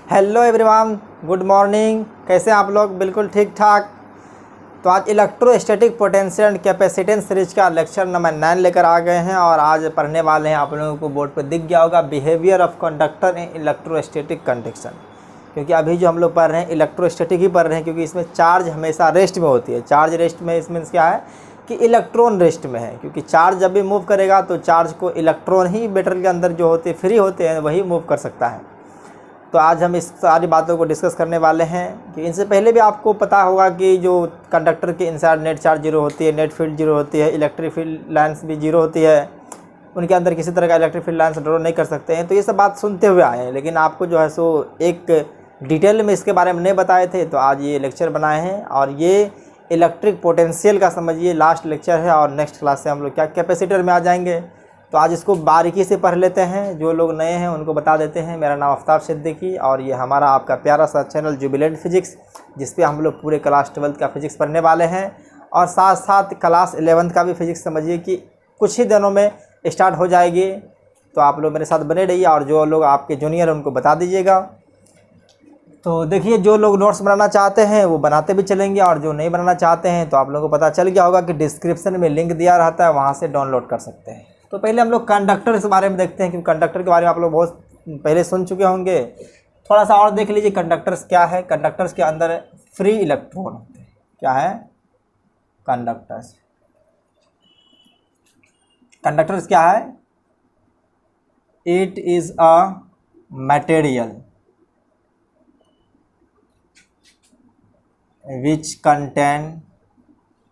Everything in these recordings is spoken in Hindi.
Hello everyone, good morning. कैसे हैं आप लोग? बिल्कुल ठीक ठाक। तो आज electrostatic potential and capacitance series का लेक्चर नंबर 9 लेकर आ गए हैं और आज पढ़ने वाले हैं। आप लोगों को बोर्ड पर दिख गया होगा, behaviour of conductor in electrostatic conduction. क्योंकि अभी जो हम लोग पढ़ रहे हैं इलेक्ट्रोस्टैटिक ही पढ़ रहे हैं, क्योंकि इसमें चार्ज हमेशा रेस्ट में होती है। चार्ज रेस्ट में इसमें क्या है कि इलेक्ट्रॉन रेस्ट में है, क्योंकि चार्ज जब भी मूव करेगा तो चार्ज को इलेक्ट्रॉन ही बैटरी के अंदर जो होते फ्री होते हैं वही मूव कर सकता है। तो आज हम इस सारी बातों को डिस्कस करने वाले हैं कि इनसे पहले भी आपको पता होगा कि जो कंडक्टर के इनसाइड नेट चार्ज जीरो होती है, नेट फील्ड जीरो होती है, इलेक्ट्रिक फील्ड लाइन्स भी जीरो होती है, उनके अंदर किसी तरह का इलेक्ट्रिक फील्ड लाइन्स ड्रॉ नहीं कर सकते हैं। तो ये सब बात सुनते हुए आए हैं, लेकिन आपको जो है सो एक डिटेल में इसके बारे में नहीं बताए थे, तो आज ये लेक्चर बनाए हैं। और ये इलेक्ट्रिक पोटेंशियल का समझिए लास्ट लेक्चर है और नेक्स्ट क्लास से हम लोग क्या कैपेसिटर में आ जाएंगे। तो आज इसको बारीकी से पढ़ लेते हैं। जो लोग नए हैं उनको बता देते हैं, मेरा नाम आफ्ताब सिद्दीकी और ये हमारा आपका प्यारा सा चैनल जुबिलेंट फिजिक्स, जिस पे हम लोग पूरे क्लास 12th का फिजिक्स पढ़ने वाले हैं और साथ साथ क्लास 11th का भी फिजिक्स समझिए कि कुछ ही दिनों में स्टार्ट हो जाएगी। तो आप लोग मेरे साथ बने रहिए और जो लोग आपके जूनियर उनको बता दीजिएगा। तो देखिए, जो लोग नोट्स बनाना चाहते हैं वो बनाते भी चलेंगे और जो नहीं बनाना चाहते हैं तो आप लोगों को पता चल गया होगा कि डिस्क्रिप्शन में लिंक दिया रहता है, वहाँ से डाउनलोड कर सकते हैं। तो पहले हम लोग कंडक्टर के बारे में देखते हैं, क्योंकि कंडक्टर के बारे में आप लोग बहुत पहले सुन चुके होंगे। थोड़ा सा और देख लीजिए कंडक्टर्स क्या है। कंडक्टर्स के अंदर फ्री इलेक्ट्रॉन होते हैं। क्या है? कंडक्टर्स क्या है? It is a material which contain,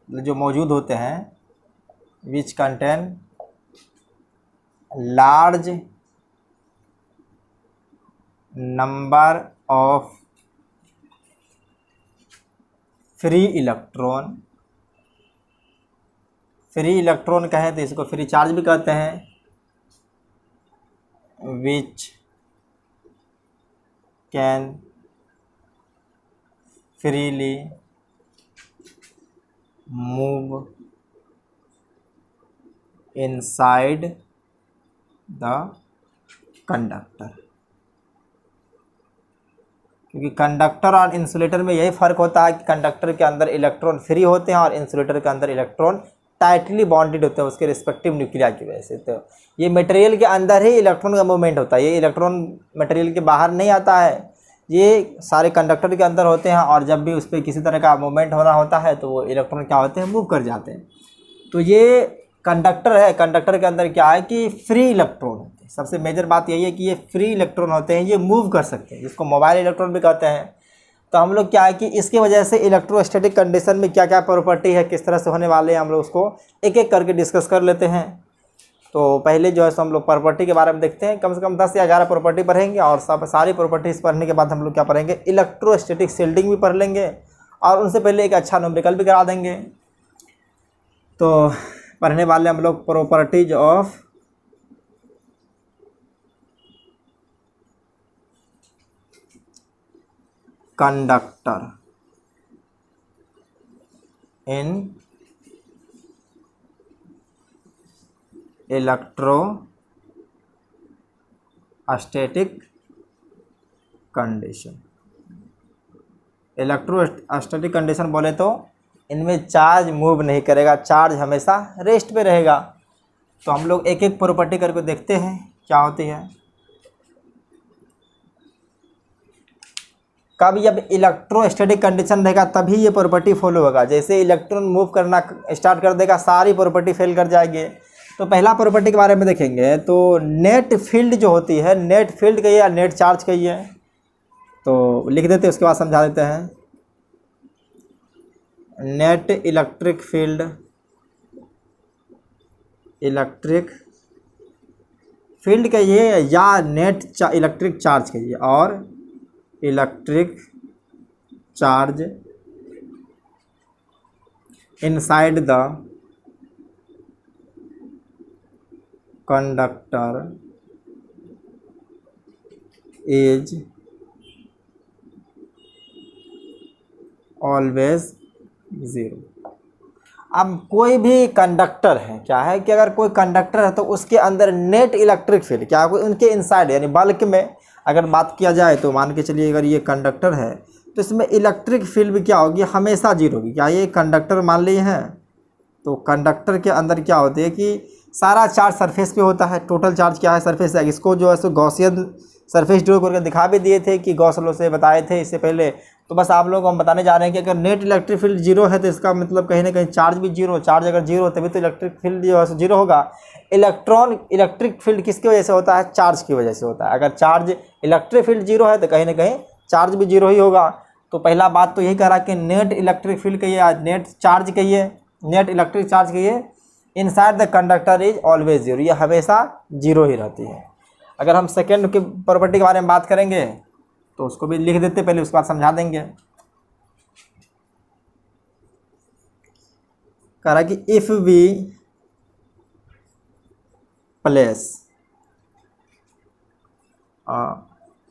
जो मौजूद होते हैं, which contain large number of free electron. Free electron कहें तो इसको फ्री चार्ज भी कहते हैं। Which can freely move inside the conductor. क्योंकि कंडक्टर और इंसुलेटर में यही फ़र्क होता है कि कंडक्टर के अंदर इलेक्ट्रॉन फ्री होते हैं और इंसुलेटर के अंदर इलेक्ट्रॉन टाइटली बॉन्डेड होते हैं उसके रिस्पेक्टिव न्यूक्लिया की वजह से। तो ये मटेरियल के अंदर ही इलेक्ट्रॉन का मूवमेंट होता है, ये इलेक्ट्रॉन मटेरियल के बाहर नहीं आता है। ये सारे कंडक्टर के अंदर होते हैं और जब भी उस पर किसी तरह का मूवमेंट होना होता है तो वो इलेक्ट्रॉन क्या होते हैं, मूव कर जाते हैं। तो ये कंडक्टर है। कंडक्टर के अंदर क्या है कि फ्री इलेक्ट्रॉन होते हैं। सबसे मेजर बात यही है कि ये फ्री इलेक्ट्रॉन होते हैं, ये मूव कर सकते हैं, जिसको मोबाइल इलेक्ट्रॉन भी कहते हैं। तो हम लोग क्या है कि इसकी वजह से इलेक्ट्रोस्टैटिक कंडीशन में क्या क्या प्रॉपर्टी है, किस तरह से होने वाले हैं, हम लोग उसको एक एक करके डिस्कस कर लेते हैं। तो पहले जो है सो हम लोग प्रॉपर्टी के बारे में देखते हैं। कम से कम 10 या 11 प्रॉपर्टी पढ़ेंगे और सारी प्रॉपर्टीज़ पढ़ने के बाद हम लोग क्या पढ़ेंगे, इलेक्ट्रोस्टैटिक शील्डिंग भी पढ़ लेंगे और उनसे पहले एक अच्छा न्यूमेरिकल भी करा देंगे। तो पढ़ने वाले हम लोग properties of conductor in electrostatic condition. Electrostatic condition बोले तो इनमें चार्ज मूव नहीं करेगा, चार्ज हमेशा रेस्ट पे रहेगा। तो हम लोग एक एक प्रॉपर्टी करके देखते हैं क्या होती है। कब जब इलेक्ट्रोस्टैटिक कंडीशन रहेगा तभी ये प्रॉपर्टी फॉलो होगा। जैसे इलेक्ट्रॉन मूव करना स्टार्ट कर देगा सारी प्रॉपर्टी फेल कर जाएगी। तो पहला प्रॉपर्टी के बारे में देखेंगे तो नेट फील्ड जो होती है, नेट फील्ड कहिए या नेट चार्ज कहिए, तो लिख देते हैं, उसके बाद समझा देते हैं। Net electric field, electric field कहिए या नेट इलेक्ट्रिक चार्ज कहिए, और electric charge inside the conductor is always zero. अब कोई भी कंडक्टर है, क्या है कि अगर कोई कंडक्टर है तो उसके अंदर नेट इलेक्ट्रिक फील्ड क्या है, उनके इनसाइड यानी बल्क में अगर बात किया जाए तो मान के चलिए अगर ये कंडक्टर है तो इसमें इलेक्ट्रिक फील्ड भी क्या होगी, हमेशा जीरो होगी। क्या ये कंडक्टर मान लिए हैं, तो कंडक्टर के अंदर क्या होती है कि सारा चार्ज सरफेस पे होता है। टोटल चार्ज क्या है, सरफेस है। इसको जो है सो गॉसियन सरफेस ड्रॉ करके दिखा भी दिए थे कि गॉस लॉ से बताए थे इससे पहले। तो बस आप लोगों को हम बताने जा रहे हैं कि अगर नेट इलेक्ट्रिक फील्ड जीरो है तो इसका मतलब कहीं ना कहीं चार्ज भी जीरो। चार्ज अगर जीरो हो तभी तो इलेक्ट्रिक फील्ड जो है सो जीरो होगा। इलेक्ट्रिक फील्ड किसकी वजह से होता है, चार्ज की वजह से होता है। अगर चार्ज इलेक्ट्रिक फील्ड जीरो है तो कहीं ना कहीं चार्ज भी जीरो ही होगा। तो पहला बात तो यही कह रहा कि नेट इलेक्ट्रिक फील्ड कहिए या नेट चार्ज कहिए, नेट इलेक्ट्रिक चार्ज कहिए, inside the conductor is always zero, ये हमेशा जीरो ही रहती है। अगर हम सेकेंड की प्रॉपर्टी के बारे में बात करेंगे तो उसको भी लिख देते, पहले उसके बाद समझा देंगे। कह रहा कि if we place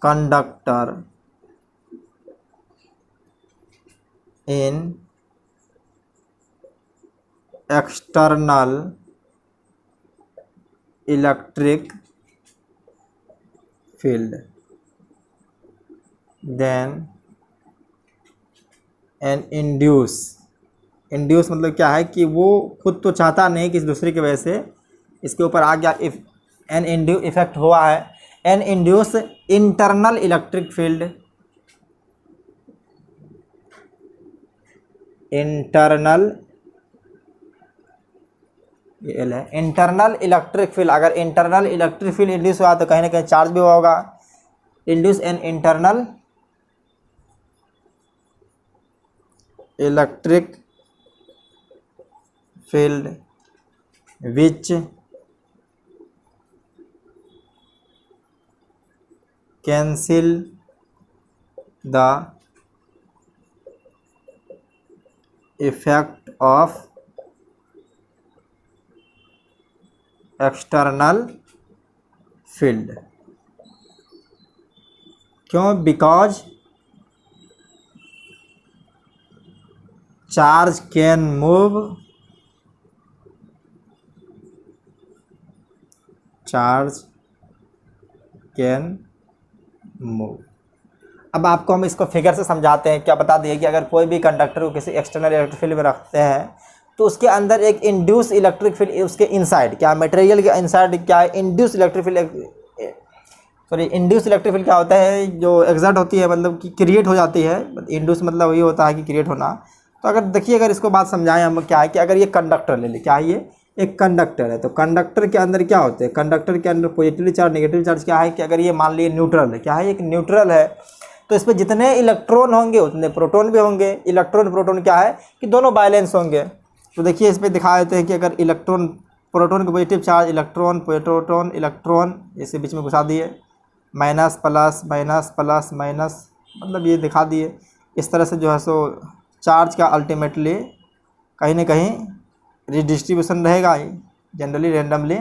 conductor in external electric field then an induce मतलब क्या है कि वो खुद तो चाहता नहीं कि दूसरे की वजह से इसके ऊपर आ गया, इफ एन इंड्यूस इफेक्ट हुआ है, an induce internal electric field, internal है इंटरनल इलेक्ट्रिक फील्ड। अगर इंटरनल इलेक्ट्रिक फील्ड इंड्यूस हुआ तो कहीं ना कहीं चार्ज भी होगा। Induce an internal electric field which cancel the effect of external field. क्यों, because charge can move, charge can move. अब आपको हम इसको फिगर से समझाते हैं। क्या बता दिए कि अगर कोई भी कंडक्टर को किसी एक्सटर्नल इलेक्ट्रिक फील्ड में रखते हैं तो उसके अंदर एक इंड्यूस इलेक्ट्रिक फील्ड, उसके इनसाइड क्या मटेरियल के इनसाइड क्या है, इंड्यूस इलेक्ट्रिक फील्ड क्या होता है, जो एग्जर्ट होती है, मतलब कि क्रिएट हो जाती है। इंड्यूस मतलब वही होता है कि क्रिएट होना। तो अगर देखिए, अगर इसको बात समझाएं हम, क्या है कि अगर ये कंडक्टर ले ले, क्या है ये एक कंडक्टर है, तो कंडक्टर के अंदर क्या होते हैं, कंडक्टर के अंदर पॉजिटिव चार्ज नेगेटिव चार्ज क्या है कि अगर ये मान लीजिए न्यूट्रल है, क्या है एक न्यूट्रल है, तो इसमें जितने इलेक्ट्रॉन होंगे उतने प्रोटॉन भी होंगे। इलेक्ट्रॉन प्रोटॉन क्या है कि दोनों बैलेंस होंगे। तो देखिए इस पर दिखा देते हैं कि अगर इलेक्ट्रॉन प्रोटॉन का positive charge, electron proton electron इसे बीच में घुसा दिए, minus plus minus plus minus, मतलब ये दिखा दिए। इस तरह से जो है सो चार्ज का अल्टीमेटली कहीं ना कहीं रिडिस्ट्रीब्यूशन रहेगा, जनरली रैंडमली।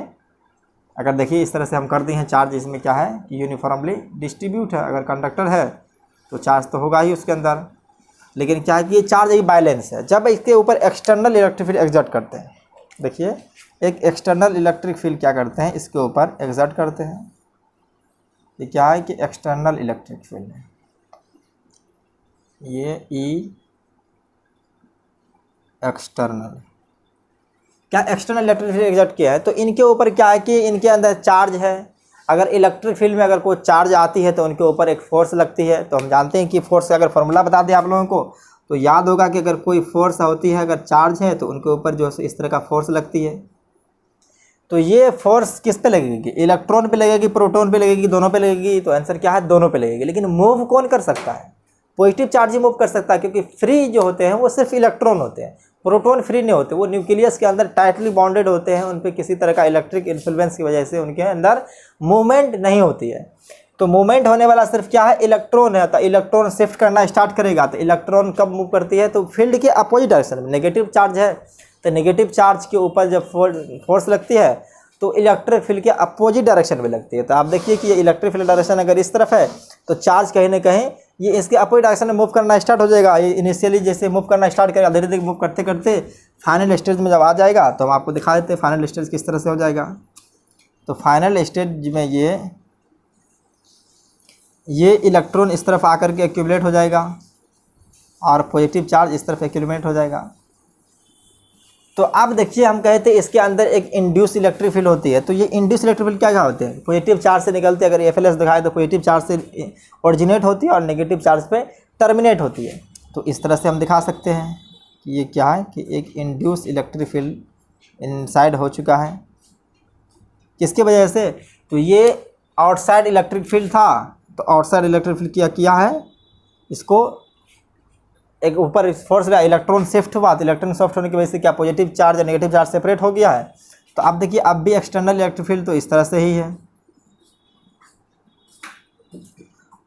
अगर देखिए इस तरह से हम कर दिए हैं चार्ज, इसमें क्या है कि यूनिफॉर्मली डिस्ट्रीब्यूट है। अगर कंडक्टर है तो चार्ज तो होगा ही उसके अंदर, लेकिन क्या है कि ये चार्ज एक बैलेंस है। जब इसके ऊपर एक्सटर्नल इलेक्ट्रिक फील्ड एग्जर्ट करते हैं, देखिए एक एक्सटर्नल इलेक्ट्रिक फील्ड क्या करते हैं, इसके ऊपर एग्जर्ट करते हैं। ये क्या है कि एक्सटर्नल इलेक्ट्रिक फील्ड है, ये ई एक्सटर्नल, क्या एक्सटर्नल इलेक्ट्रिक फील्ड एग्जर्ट किया है, तो इनके ऊपर क्या है कि इनके अंदर चार्ज है। अगर इलेक्ट्रिक फील्ड में अगर कोई चार्ज आती है तो उनके ऊपर एक फोर्स लगती है। तो हम जानते हैं कि फोर्स का अगर फॉर्मूला बता दें आप लोगों को तो याद होगा कि अगर कोई फोर्स होती है, अगर चार्ज है तो उनके ऊपर जो है इस तरह का फोर्स लगती है। तो ये फोर्स किस पे लगेगी, इलेक्ट्रॉन पे लगेगी, प्रोटॉन पे लगेगी, दोनों पे लगेगी। तो आंसर क्या है, दोनों पे लगेगी। लेकिन मूव कौन कर सकता है, पॉजिटिव चार्ज ही मूव कर सकता है, क्योंकि फ्री जो होते हैं वो सिर्फ इलेक्ट्रॉन होते हैं, प्रोटॉन फ्री नहीं होते। वो न्यूक्लियस के अंदर टाइटली बॉन्डेड होते हैं, उन पर किसी तरह का इलेक्ट्रिक इन्फ्लुएंस की वजह से उनके अंदर मूवमेंट नहीं होती है। तो मूवमेंट होने वाला सिर्फ क्या है, इलेक्ट्रॉन है। तो इलेक्ट्रॉन शिफ्ट करना स्टार्ट करेगा, तो इलेक्ट्रॉन कब मूव करती है, तो फील्ड के अपोजिट डायरेक्शन में। नेगेटिव चार्ज है तो नेगेटिव चार्ज के ऊपर जब फोर्स लगती है तो इलेक्ट्रिक फील्ड के अपोजिट डायरेक्शन में लगती है। तो आप देखिए कि ये इलेक्ट्रिक फील्ड डायरेक्शन अगर इस तरफ है तो चार्ज कहीं ना कहीं ये इसके अपोजिट डायरेक्शन में मूव करना स्टार्ट हो जाएगा। ये इनिशियली जैसे मूव करना स्टार्ट करेगा, धीरे धीरे मूव करते करते फाइनल स्टेज में जब आ जाएगा तो हम आपको दिखा देते हैं फाइनल स्टेज किस तरह से हो जाएगा। तो फाइनल स्टेज में ये ये इलेक्ट्रॉन इस तरफ आकर के एक्यूमुलेट हो जाएगा और पॉजिटिव चार्ज इस तरफ एक्यूमुलेट हो जाएगा। तो अब देखिए, हम कहे थे इसके अंदर एक इंड्यूस इलेक्ट्रिक फील्ड होती है। तो ये इंड्यूस इलेक्ट्रिक फील्ड क्या होते हैं? पॉजिटिव चार्ज से निकलते हैं। अगर एफएलएस दिखाए तो पॉजिटिव चार्ज से ओरिजिनेट होती है और नेगेटिव चार्ज पे टर्मिनेट होती है। तो इस तरह से हम दिखा सकते हैं कि ये क्या है कि एक इंड्यूस इलेक्ट्रिक फील्ड इनसाइड हो चुका है। किसकी वजह से? तो ये आउटसाइड इलेक्ट्रिक फील्ड था, तो आउटसाइड इलेक्ट्रिक फील्ड किया है, इसको एक ऊपर फोर्स लगा, इलेक्ट्रॉन शिफ्ट हुआ। तो इलेक्ट्रॉन शिफ्ट होने की वजह से क्या पॉजिटिव चार्ज और नेगेटिव चार्ज सेपरेट हो गया है। तो अब देखिए, अब भी एक्सटर्नल इलेक्ट्रिक फील्ड तो इस तरह से ही है,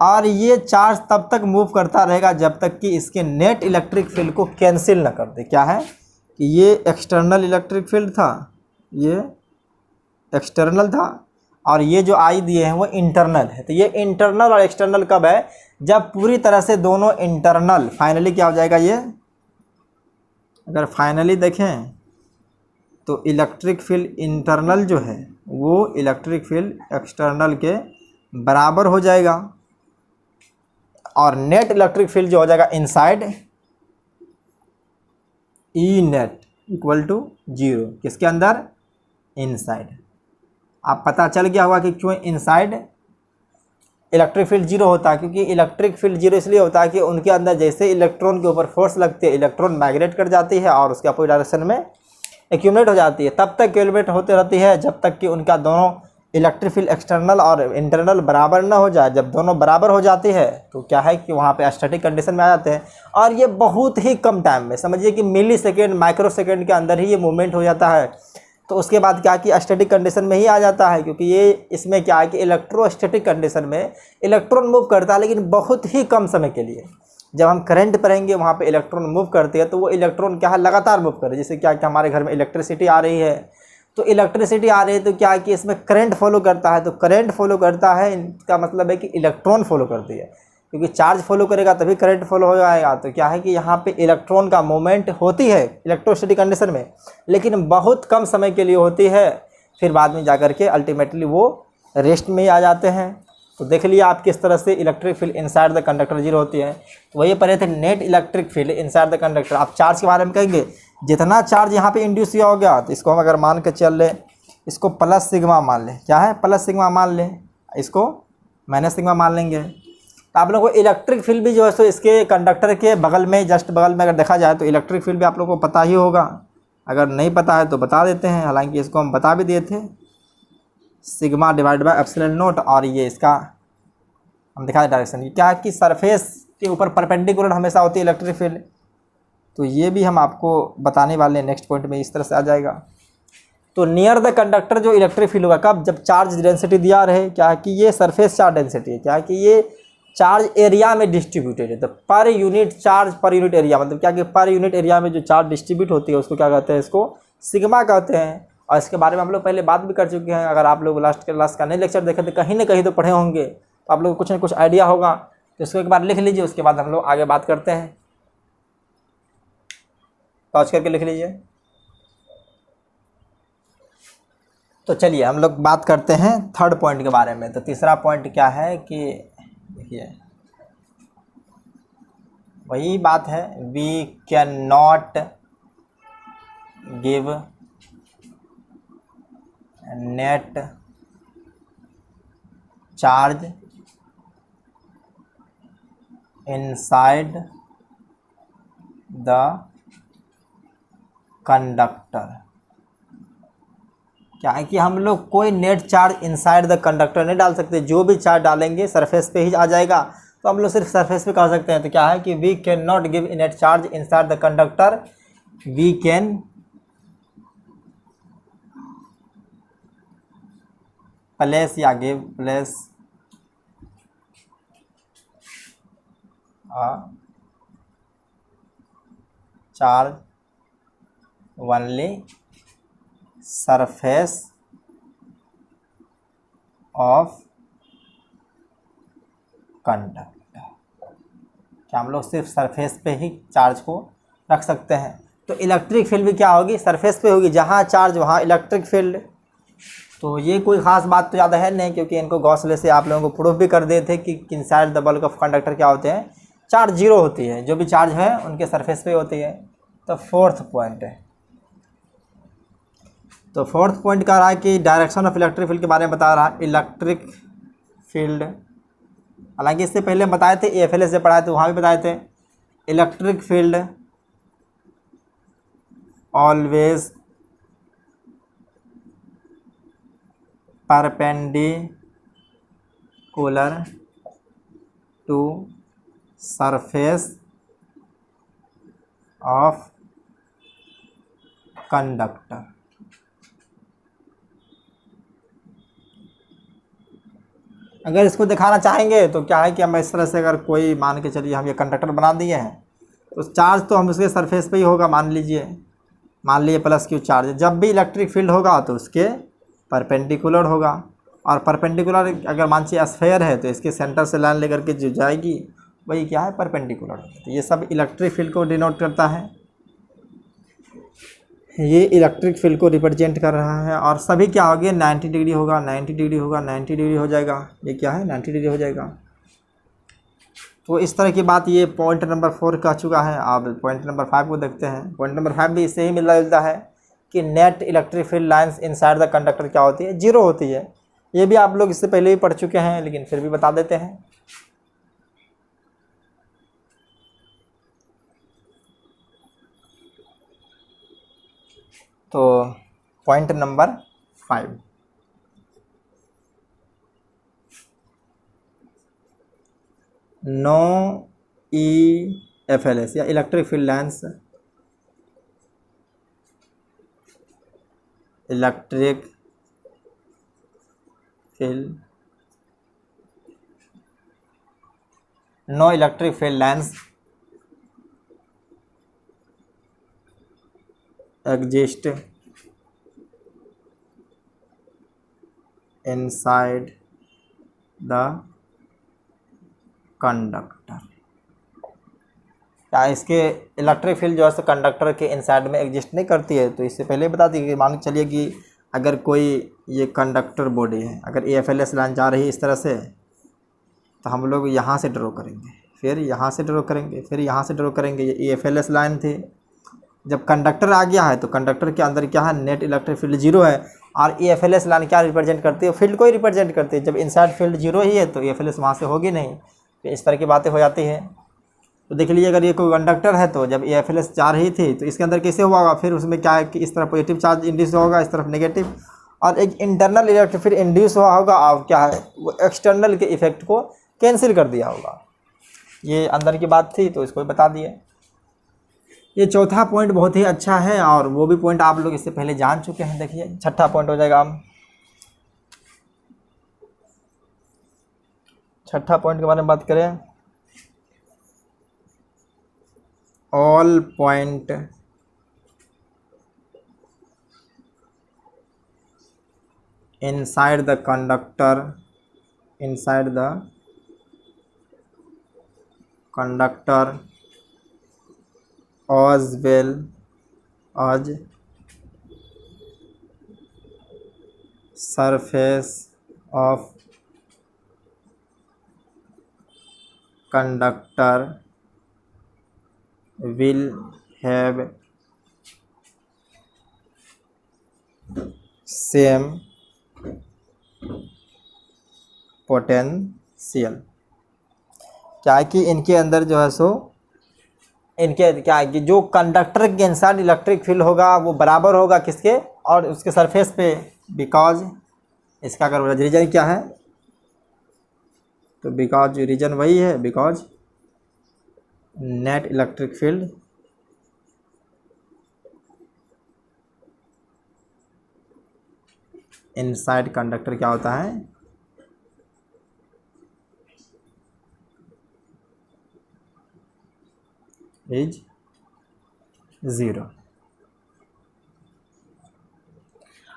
और ये चार्ज तब तक मूव करता रहेगा जब तक कि इसके नेट इलेक्ट्रिक फील्ड को कैंसिल ना कर दे। क्या है कि ये एक्सटर्नल इलेक्ट्रिक फील्ड था, ये एक्सटर्नल था, और ये जो आई दिए हैं वो इंटरनल है। तो ये इंटरनल और एक्सटर्नल कब है? जब पूरी तरह से दोनों इंटरनल, फाइनली क्या हो जाएगा ये, अगर फाइनली देखें तो इलेक्ट्रिक फील्ड इंटरनल जो है वो इलेक्ट्रिक फील्ड एक्सटर्नल के बराबर हो जाएगा, और नेट इलेक्ट्रिक फील्ड जो हो जाएगा inside, E net equal to 0। किसके अंदर? इनसाइड। आप पता चल गया होगा कि क्यों इनसाइड इलेक्ट्रिक फील्ड 0 होता है, क्योंकि इलेक्ट्रिक फील्ड 0 इसलिए होता है कि उनके अंदर जैसे इलेक्ट्रॉन के ऊपर फोर्स लगती है, इलेक्ट्रॉन माइग्रेट कर जाती है और उसके अपोजिट डायरेक्शन में एक्यूमुलेट हो जाती है। तब तक एक्यूमुलेट होती रहती है जब तक कि उनका दोनों इलेक्ट्रिक फील्ड एक्सटर्नल और इंटरनल बराबर ना हो जाए। जब दोनों बराबर हो जाती है तो क्या है कि वहाँ पे स्टैटिक कंडीशन में आ जाते हैं, और ये बहुत ही कम टाइम में, समझिए कि मिली सेकेंड, माइक्रो सेकेंड के अंदर ही ये मूवमेंट हो जाता है। तो उसके बाद क्या कि स्टैटिक कंडीशन में ही आ जाता है, क्योंकि ये इसमें क्या है कि इलेक्ट्रोस्टैटिक कंडीशन में इलेक्ट्रॉन मूव करता है, लेकिन बहुत ही कम समय के लिए। जब हम करंट पढ़ेंगे वहाँ पे इलेक्ट्रॉन मूव करते हैं, तो वो इलेक्ट्रॉन क्या है, लगातार मूव करे। जैसे क्या कि हमारे घर में इलेक्ट्रिसिटी आ रही है, तो इलेक्ट्रिसिटी आ रही है तो क्या है कि इसमें करंट फॉलो करता है। तो करंट फॉलो करता है, इसका मतलब है कि इलेक्ट्रॉन फॉलो करती है, क्योंकि चार्ज फॉलो करेगा तभी करंट फॉलो हो जाएगा। तो क्या है कि यहाँ पे इलेक्ट्रॉन का मूवमेंट होती है इलेक्ट्रोस्टैटिक कंडीशन में, लेकिन बहुत कम समय के लिए होती है। फिर बाद में जाकर के अल्टीमेटली वो रेस्ट में ही आ जाते हैं। तो देख लिया आप किस तरह से electric field inside the conductor 0 होती है। तो वही पढ़े थे net electric field inside the conductor. आप चार्ज के बारे में कहेंगे, जितना चार्ज यहाँ पे इंड्यूस किया हो गया, तो इसको हम अगर मान के चल लें, इसको प्लस सिग्मा मान लें, क्या है प्लस सिग्मा मान लें, इसको माइनस सिग्मा मान लेंगे। तो आप लोगों को इलेक्ट्रिक फील्ड भी जो है सो इसके कंडक्टर के बगल में, जस्ट बगल में अगर देखा जाए तो इलेक्ट्रिक फील्ड भी आप लोगों को पता ही होगा। अगर नहीं पता है तो बता देते हैं, हालांकि इसको हम बता भी दिए थे, sigma divide by epsilon not. और ये इसका हम दिखा दें डायरेक्शन, ये क्या है कि सरफेस के ऊपर परपेंडिकुलर हमेशा होती है इलेक्ट्रिक फील्ड। तो ये भी हम आपको बताने वाले हैं नेक्स्ट पॉइंट में, इस तरह से आ जाएगा। तो नियर द कंडक्टर जो इलेक्ट्रिक फील्ड होगा कब, जब चार्ज डेंसिटी दिया रहे, क्या है कि ये सरफेस चार्ज डेंसिटी है, क्या है कि ये चार्ज एरिया में डिस्ट्रीब्यूटेड है। तो per unit charge per unit area, मतलब क्या कि पर यूनिट एरिया में जो चार्ज डिस्ट्रीब्यूट होती है उसको क्या कहते हैं, इसको सिग्मा कहते हैं। और इसके बारे में हम लोग पहले बात भी कर चुके हैं। अगर आप लोग लास्ट क्लास का नहीं लेक्चर देखे तो कहीं ना कहीं तो पढ़े होंगे, तो आप लोग को कुछ ना कुछ आइडिया होगा। तो इसको एक बार लिख लीजिए, उसके बाद हम लोग आगे बात करते हैं। पॉज करके लिख लीजिए। तो चलिए हम लोग बात करते हैं थर्ड पॉइंट के बारे में। तो तीसरा पॉइंट क्या है कि देखिए वही बात है, we can not give net charge inside the conductor. क्या है कि हम लोग कोई net charge inside the conductor नहीं डाल सकते, जो भी चार्ज डालेंगे सरफेस पे ही आ जाएगा। तो हम लोग सिर्फ सरफेस पे कह सकते हैं। तो क्या है कि we can not give net charge inside the conductor, we can place या give place charge only surface of conductor. क्या हम लोग सिर्फ सरफेस पे ही चार्ज को रख सकते हैं। तो इलेक्ट्रिक फील्ड भी क्या होगी, सरफेस पे होगी, जहाँ चार्ज वहाँ इलेक्ट्रिक फील्ड। तो ये कोई ख़ास बात तो ज़्यादा है नहीं, क्योंकि इनको गॉस लॉ से आप लोगों को प्रूफ भी कर दिए थे कि inside the bulk of conductor क्या होते हैं, चार्ज जीरो होती है, जो भी चार्ज है उनके सरफेस पे होती है। तो फोर्थ पॉइंट है, तो फोर्थ पॉइंट कह रहा है कि डायरेक्शन ऑफ इलेक्ट्रिक फील्ड के बारे में बता रहा है। इलेक्ट्रिक फील्ड, हालांकि इससे पहले बताए थे, EFLS से पढ़ाए थे, वहाँ भी बताए थे। Electric field always perpendicular to surface of conductor. अगर इसको दिखाना चाहेंगे तो क्या है कि हम इस तरह से, अगर कोई मान के चलिए हम ये कंडक्टर बना दिए हैं, तो चार्ज तो हम उसके सरफेस पे ही होगा, मान लीजिए प्लस क्यू चार्ज। जब भी इलेक्ट्रिक फील्ड होगा तो उसके परपेंडिकुलर होगा, और परपेंडिकुलर अगर मान लीजिए स्फेयर है तो इसके सेंटर से लाइन लेकर के जो जाएगी वही क्या है, परपेंडिकुलर। तो ये सब इलेक्ट्रिक फील्ड को डिनोट करता है, ये इलेक्ट्रिक फील्ड को रिप्रेजेंट कर रहा है। और सभी क्या हो गया, 90 डिग्री होगा, 90 डिग्री होगा, 90 डिग्री हो जाएगा, ये क्या है 90 डिग्री हो जाएगा। तो इस तरह की बात ये पॉइंट नंबर 4 कह चुका है। अब पॉइंट नंबर 5 को देखते हैं। पॉइंट नंबर 5 भी इससे ही मिलता जुलता है कि net electric field lines inside the conductor क्या होती है, जीरो होती है। ये भी आप लोग इससे पहले ही पढ़ चुके हैं, लेकिन फिर भी बता देते हैं। तो पॉइंट नंबर 5, नो EFLS या electric field lines, electric field, no electric field lines exist inside the conductor। क्या इसके इलेक्ट्रिक फील्ड जो है कंडक्टर के इनसाइड में एग्जिस्ट नहीं करती है? तो इससे पहले बता दी कि मान के चलिए कि अगर कोई ये कंडक्टर बॉडी है, अगर EFLS लाइन जा रही है इस तरह से, तो हम लोग यहाँ से ड्रॉ करेंगे, फिर यहाँ से ड्रॉ करेंगे, फिर यहाँ से ड्रॉ करेंगे। ये EFLS लाइन थी। जब कंडक्टर आ गया है तो कंडक्टर के अंदर क्या है, नेट इलेक्ट्रिक फील्ड जीरो है। और EFLS लाइन क्या रिप्रेजेंट करती है, फील्ड को ही रिप्रेजेंट करती है। जब इनसाइड फील्ड जीरो ही है तो EFLS वहाँ से होगी नहीं। तो इस तरह की बातें हो जाती है। तो देख लीजिए, अगर ये कोई कंडक्टर है तो जब EFLS जा रही थी तो इसके अंदर कैसे हुआ होगा, फिर उसमें क्या है कि इस तरफ पॉजिटिव चार्ज इंड्यूस होगा, इस तरफ नेगेटिव, और एक इंटरनल इलेक्ट्रिक फील्ड इंड्यूस हुआ होगा, और क्या है वो एक्सटर्नल के इफेक्ट को कैंसिल कर दिया होगा। ये अंदर की बात थी, तो इसको बता दिए। ये चौथा पॉइंट बहुत ही अच्छा है, और वो भी पॉइंट आप लोग इससे पहले जान चुके हैं। देखिए छठा पॉइंट हो जाएगा। हम छठा पॉइंट के बारे में बात करें, all point inside the conductor as well as surface of conductor will have same potential. क्या है कि इनके अंदर जो है सो इनके क्या है कि जो कंडक्टर के इनसाइड इलेक्ट्रिक फील्ड होगा वो बराबर होगा किसके, और उसके सरफेस पे, बिकॉज इसका अगर रीजन क्या है, तो बिकॉज रीजन वही है, because net electric field inside conductor क्या होता है, इज ज़ीरो।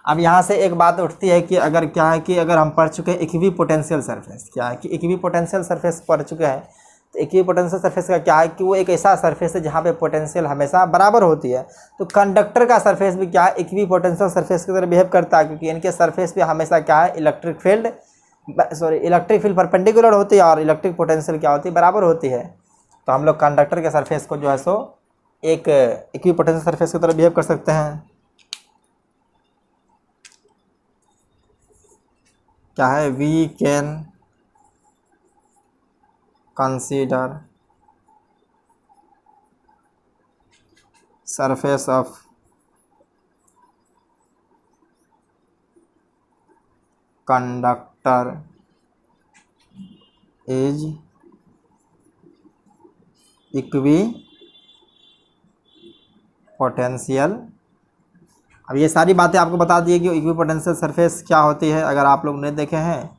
अब यहाँ से एक बात उठती है कि अगर क्या है कि अगर हम पढ़ चुके हैं इक्वी पोटेंशियल सरफेस, क्या है कि इक्वी पोटेंशियल सरफेस पढ़ चुके हैं, तो इक्विपोटेंशियल सरफेस का क्या है कि वो एक ऐसा सरफेस है जहाँ पे पोटेंशियल हमेशा बराबर होती है। तो कंडक्टर का सरफेस भी क्या है, इक्विपोटेंशियल सरफेस की तरह बिहेव करता है, क्योंकि इनके सरफेस पे हमेशा क्या है, इलेक्ट्रिक फील्ड परपेंडिकुलर होती है और इलेक्ट्रिक पोटेंशियल क्या होती है, बराबर होती है। तो हम लोग कंडक्टर के सरफेस को जो है सो एक इक्विपोटेंशियल सरफेस की तरह बिहेव कर सकते हैं। क्या है, we can consider surface of conductor is equipotential. अब ये सारी बातें आपको बता दी कि इक्विपोटेंशियल सरफेस क्या होती है। अगर आप लोग नहीं देखे हैं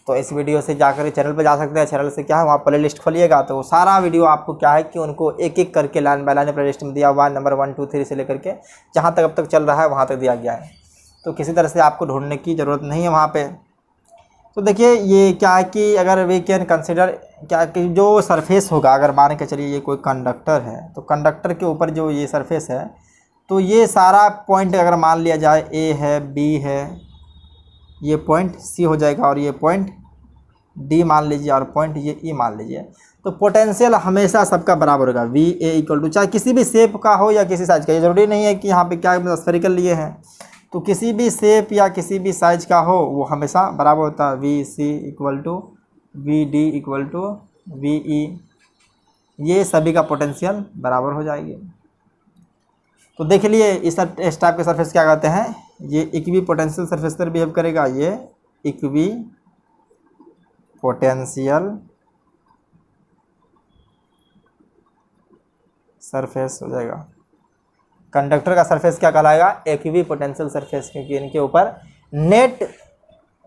तो इस वीडियो से जाकर चैनल पर जा सकते हैं। चैनल से क्या है, वहाँ प्ले लिस्ट खोलिएगा तो सारा वीडियो आपको क्या है कि उनको एक एक करके line by line play list में दिया हुआ है, नंबर 1 2 3 से लेकर के जहाँ तक अब तक चल रहा है वहाँ तक दिया गया है। तो किसी तरह से आपको ढूंढने की ज़रूरत नहीं है वहाँ पे। तो देखिए ये क्या है कि अगर वी कैन कंसिडर क्या कि जो सरफेस होगा, अगर मान के चलिए ये कोई कंडक्टर है तो कंडक्टर के ऊपर जो ये सरफेस है, तो ये सारा पॉइंट अगर मान लिया जाए ए है, बी है, ये पॉइंट सी हो जाएगा और ये पॉइंट डी मान लीजिए और पॉइंट ये ई मान लीजिए। तो पोटेंशियल हमेशा सबका बराबर होगा, वी ए इक्वल टू, चाहे किसी भी शेप का हो या किसी साइज का। ये ज़रूरी नहीं है कि यहाँ पे क्या स्फेरिकल लिए हैं, तो किसी भी शेप या किसी भी साइज का हो वो हमेशा बराबर होता है। V C equal to V D equal to V E, ये सभी का पोटेंशियल बराबर हो जाएगी। तो देख लिए इस टाइप के सरफेस क्या कहते हैं, ये इक्वी पोटेंशियल सरफेस पर बिहेव करेगा, ये इक्वी पोटेंशियल सरफेस हो जाएगा। कंडक्टर का सरफेस क्या कहलाएगा, इक्वी पोटेंशियल सरफेस, क्योंकि इनके ऊपर नेट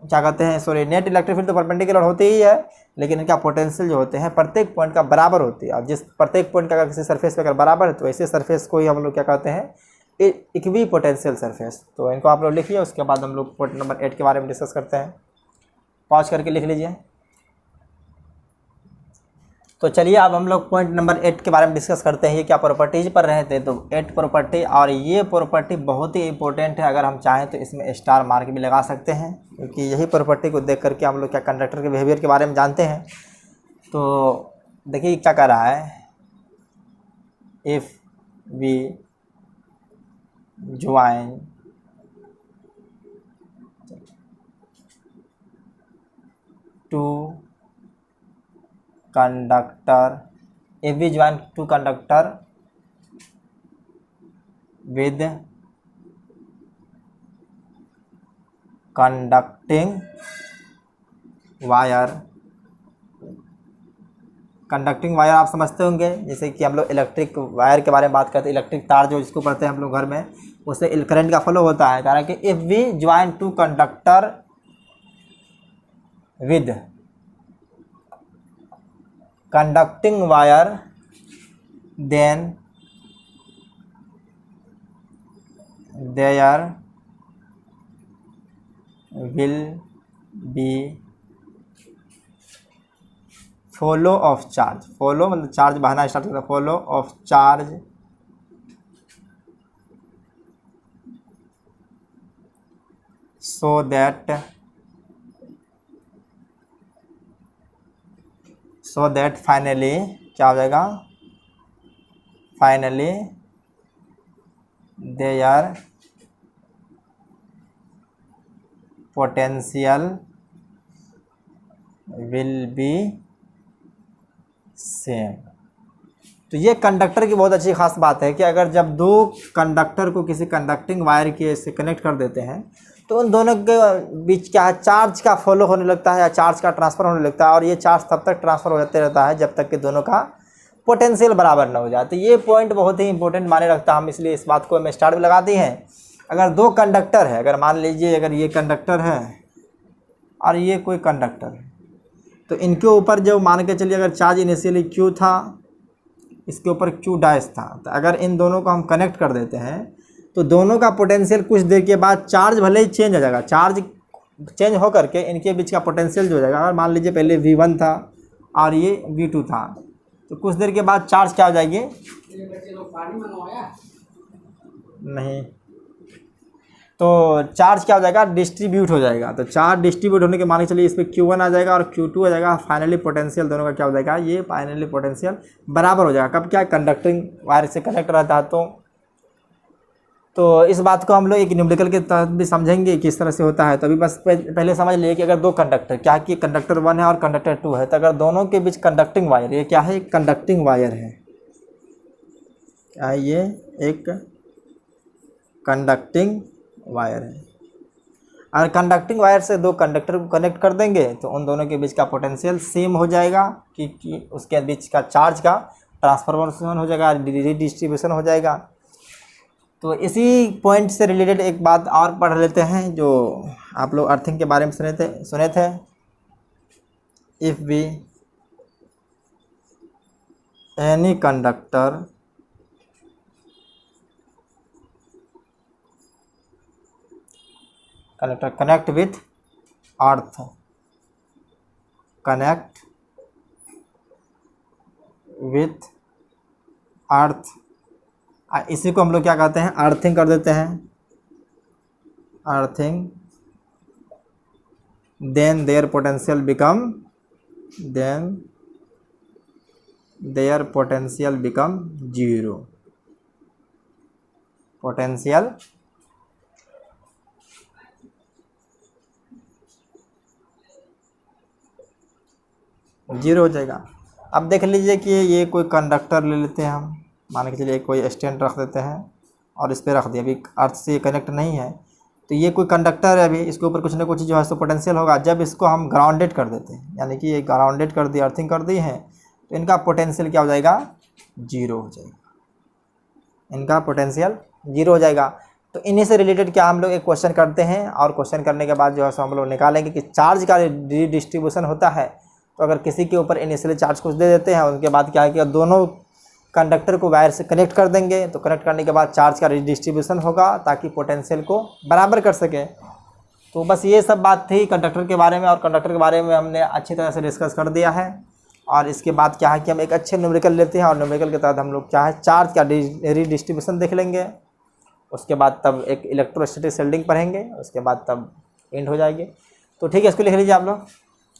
क्या कहते हैं, सॉरी नेट इलेक्ट्रिक फील्ड तो परपेंडिकुलर होती ही है, लेकिन इनका पोटेंशियल जो होते हैं प्रत्येक पॉइंट का बराबर होती है। और जिस प्रत्येक पॉइंट का अगर किसी सरफेस पे अगर बराबर है तो ऐसे सरफेस को ही हम लोग क्या कहते हैं, इक्वी पोटेंशियल सरफेस। तो इनको आप लोग लिखिए, उसके बाद हम लोग पॉइंट नंबर 8 के बारे में डिस्कस करते हैं। पॉज करके लिख लीजिए। तो चलिए अब हम लोग पॉइंट नंबर 8 के बारे में डिस्कस करते हैं। ये क्या प्रॉपर्टीज पर रहे थे, तो 8 प्रॉपर्टी, और ये प्रॉपर्टी बहुत ही इंपॉर्टेंट है। अगर हम चाहें तो इसमें स्टार मार्क भी लगा सकते हैं, क्योंकि यही प्रॉपर्टी को देख करके हम लोग क्या कंडक्टर के बिहेवियर के बारे में जानते हैं। तो देखिए क्या कह रहा है, if we join two conductor, if we join two conductor with conducting wire, conducting wire आप समझते होंगे, जैसे कि हम लोग इलेक्ट्रिक वायर के बारे में बात करते हैं, इलेक्ट्रिक तार जो जिसको पढ़ते हैं हम लोग घर में, उससे करंट का फ्लो होता है। कह रहा है कि if we join two conductor with conducting wire then there will be flow of charge, flow मतलब चार्ज बहना स्टार्ट होता है, flow of charge so that finally क्या हो जाएगा, finally their potential will be same. तो ये कंडक्टर की बहुत अच्छी खास बात है कि अगर जब दो कंडक्टर को किसी कंडक्टिंग वायर के से कनेक्ट कर देते हैं तो उन दोनों के बीच क्या है, चार्ज का फ्लो होने लगता है या चार्ज का ट्रांसफ़र होने लगता है। और ये चार्ज तब तक ट्रांसफ़र होते रहता है जब तक कि दोनों का पोटेंशियल बराबर ना हो जाए। तो ये पॉइंट बहुत ही इंपॉर्टेंट माने रखता है, हम इसलिए इस बात को हमें स्टार भी लगा दी हैं। अगर दो कंडक्टर है, अगर मान लीजिए अगर ये कंडक्टर है और ये कोई कंडक्टर है, तो इनके ऊपर जो मान के चलिए अगर चार्ज इनिशियली क्यू था, इसके ऊपर क्यू डैश था, तो अगर इन दोनों को हम कनेक्ट कर देते हैं तो दोनों का पोटेंशियल कुछ देर के बाद चार्ज भले ही चेंज हो जाएगा, चार्ज चेंज हो करके इनके बीच का पोटेंशियल जो हो जाएगा, अगर मान लीजिए पहले V1 था और ये V2 था। तो कुछ देर के बाद चार्ज क्या हो जाएगी, नहीं, तो चार्ज क्या हो जाएगा, डिस्ट्रीब्यूट हो जाएगा। तो चार्ज डिस्ट्रीब्यूट होने के मान के चलिए इस पर Q1 आ जाएगा और Q2 आ जाएगा। फाइनली पोटेंशियल दोनों का क्या हो जाएगा, ये फाइनली पोटेंशियल बराबर हो जाएगा। कब, क्या कंडक्टिंग वायर से कनेक्ट रहता है। तो इस बात को हम लोग एक न्यूमेरिकल के तहत भी समझेंगे किस तरह से होता है। तो अभी बस पहले समझ लिए कि अगर दो कंडक्टर, क्या कि कंडक्टर 1 है और कंडक्टर 2 है, तो अगर दोनों के बीच कंडक्टिंग वायर, ये क्या है, कंडक्टिंग वायर है, क्या है, ये एक कंडक्टिंग वायर है। और कंडक्टिंग वायर से दो कंडक्टर को कनेक्ट कर देंगे तो उन दोनों के बीच का पोटेंशियल सेम हो जाएगा, कि उसके बीच का चार्ज का ट्रांसफॉर्मेशन हो जाएगा, डिस्ट्रीब्यूशन हो जाएगा। तो इसी पॉइंट से रिलेटेड एक बात और पढ़ लेते हैं जो आप लोग अर्थिंग के बारे में सुने थे। If we any conductor connect with earth, connect with earth, इसी को हम लोग क्या कहते हैं, अर्थिंग कर देते हैं, earthing. Then their potential become zero, potential zero हो जाएगा। अब देख लीजिए कि ये कोई कंडक्टर ले लेते हैं हम, मान के चलिए कोई स्टैंड रख देते हैं और इस पर रख दिया, अभी अर्थ से कनेक्ट नहीं है, तो ये कोई कंडक्टर है, अभी इसके ऊपर कुछ ना कुछ जो है सो पोटेंशियल होगा। जब इसको हम ग्राउंडेड कर देते हैं, यानी कि ये ग्राउंडेड कर दी, अर्थिंग कर दी है, तो इनका पोटेंशियल क्या हो जाएगा, जीरो हो जाएगा, इनका पोटेंशियल जीरो हो जाएगा। तो इन्हीं से रिलेटेड क्या हम लोग एक क्वेश्चन करते हैं, और क्वेश्चन करने के बाद जो है सो हम लोग निकालेंगे कि चार्ज का डिस्ट्रीब्यूशन होता है। तो अगर किसी के ऊपर इनिशियली चार्ज कुछ दे देते हैं, उनके बाद क्या है कि दोनों कंडक्टर को वायर से कनेक्ट कर देंगे, तो कनेक्ट करने के बाद चार्ज का डिस्ट्रीब्यूशन होगा ताकि पोटेंशियल को बराबर कर सके। तो बस ये सब बात थी कंडक्टर के बारे में, और कंडक्टर के बारे में हमने अच्छी तरह से डिस्कस कर दिया है। और इसके बाद क्या है कि हम एक अच्छे न्यूमेरिकल लेते हैं, और न्यूमेरिकल के तहत हम लोग क्या है, चार्ज का डिस्ट्रीब्यूशन देख लेंगे। उसके बाद तब एक इलेक्ट्रोस्टैटिक शेल्डिंग पढ़ेंगे, उसके बाद तब एंड हो जाएगी। तो ठीक है, इसको लिख लीजिए, आप लोग